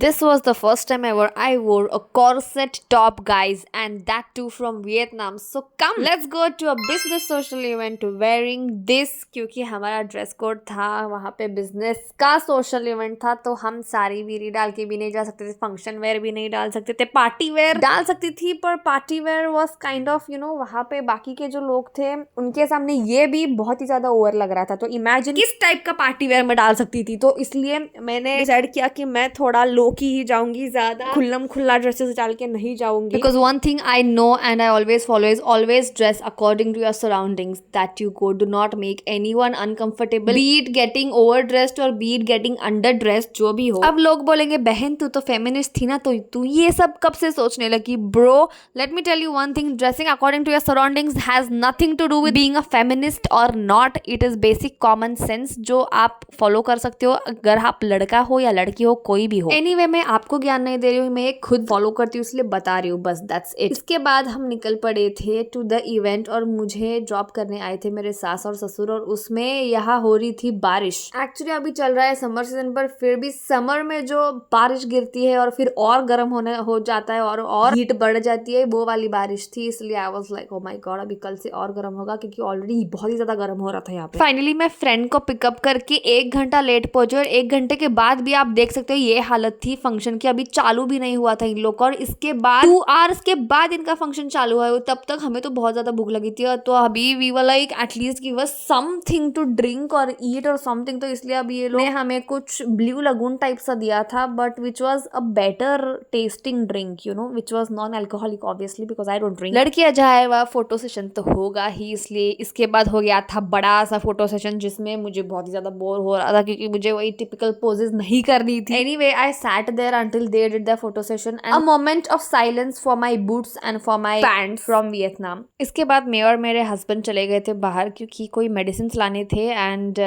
This was the first time ever I wore a corset top, guys, and that too from Vietnam. So come, let's go to a business social event wearing this, क्योंकि हमारा dress code था वहाँ पे business का social event था, तो हम सारी वीरी डाल के भी नहीं जा सकते थे, फंक्शन वेयर भी नहीं डाल सकते थे, पार्टी वेयर डाल सकती थी पर party wear was kind of वहाँ पे बाकी के जो लोग थे उनके सामने ये भी बहुत ही ज्यादा ओवर लग रहा था। तो इमेजिन किस टाइप का पार्टी वेयर में डाल सकती थी, तो इसलिए मैंने डिसाइड किया कि मैं थोड़ा लो की ही जाऊंगी, ज्यादा खुल्लम खुल्ला ड्रेसेस डाल के नहीं जाऊंगी। Because one thing I know and I always follow is always dress according to your surroundings that you go. Do not make anyone uncomfortable, be it getting over dressed और be it getting under dressed, जो भी हो। अब लोग बोलेंगे बहन तू तो फेमिनिस्ट थी ना, तो तू ये सब कब से सोचने लगी? Bro, let me tell you one thing, dressing according to your surroundings has nothing to do with being a feminist और not. It is basic common sense जो आप फॉलो कर सकते हो अगर आप लड़का हो या लड़की हो, कोई भी हो। एनीवे मैं आपको ज्ञान नहीं दे रही हूँ, मैं खुद फॉलो करती हूँ इसलिए बता रही हूँ, बस दैट्स इट। इसके बाद हम निकल पड़े थे टू द इवेंट और मुझे ड्रॉप करने आए थे मेरे सास और ससुर, और उसमें यहाँ हो रही थी बारिश। एक्चुअली अभी चल रहा है समर सीजन, पर फिर भी समर में जो बारिश गिरती है और फिर और गर्म होने हो जाता है और हीट बढ़ जाती है, वो वाली बारिश थी। इसलिए I was like oh my God, अभी कल से और गर्म होगा, क्योंकि ऑलरेडी बहुत ही ज्यादा गर्म हो रहा था यहाँ पे। फाइनली मैं फ्रेंड को पिकअप करके 1 घंटा लेट पहुंचे और 1 घंटे के बाद भी आप देख सकते हो ये हालत थी फंक्शन की। अभी चालू भी नहीं हुआ था इन लोग का, और इसके बाद 2 आवर्स के बाद इनका फंक्शन चालू हुआ है। तब तक हमें तो बहुत ज्यादा भूख लगी थी, तो अभी we were like at least give us something to drink और ईट और समथिंग। तो इसलिए अभी ये लोग ने हमें कुछ ब्लू लगून टाइप सा दिया था, but which was a better testing drink, which was non alcoholic obviously, because I don't drink. लड़कियां जाए वह फोटो सेशन तो होगा ही, इसलिए इसके बाद हो गया था बड़ा सा फोटो सेशन, जिसमें मुझे बहुत ही ज्यादा बोर हो रहा था क्योंकि मुझे वही टिपिकल पोजेस नहीं करनी थी। Anyway I sat there until they did the photo session and a moment of silence for my boots and for my pants from Vietnam. इसके बाद मैं और मेरे हस्बैंड चले गए थे बाहर क्योंकि कोई मेडिसिन लाने थे, एंड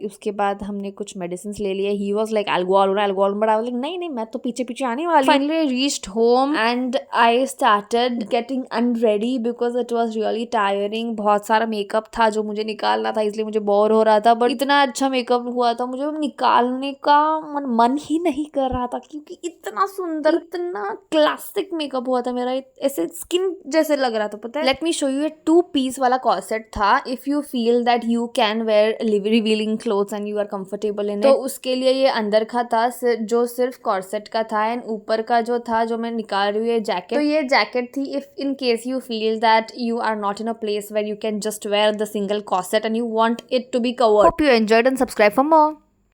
उसके बाद हमने कुछ मेडिसिन ले लिए। He was like alcohol but I was like नहीं मैं तो पीछे पीछे आने वाली। Finally reached home and I started getting unready because it was really tiring. बहुत सारा मेकअप था जो मुझे निकालना था, इसलिए मुझे बोर हो रहा था, बट इतना अच्छा मेकअप हुआ था मुझे निकालने का मन ही नहीं कर रहा था, क्योंकि इतना सुंदर इतना क्लासिक मेकअप हुआ था मेरा, ऐसे स्किन जैसे लग रहा था। पता है, let me show you, 2 piece वाला कॉर्सेट था। If you feel that you can wear revealing clothes and you are comfortable in it, तो उसके लिए ये अंदर का था जो सिर्फ कॉर्सेट का था, एंड ऊपर का जो था जो मैं निकाल रही हूँ ये जैकेट, तो ये जैकेट थी if in case you feel that you are not in a place where you can just wear the single corset and you want it to be covered. Hope you enjoyed and subscribe for more.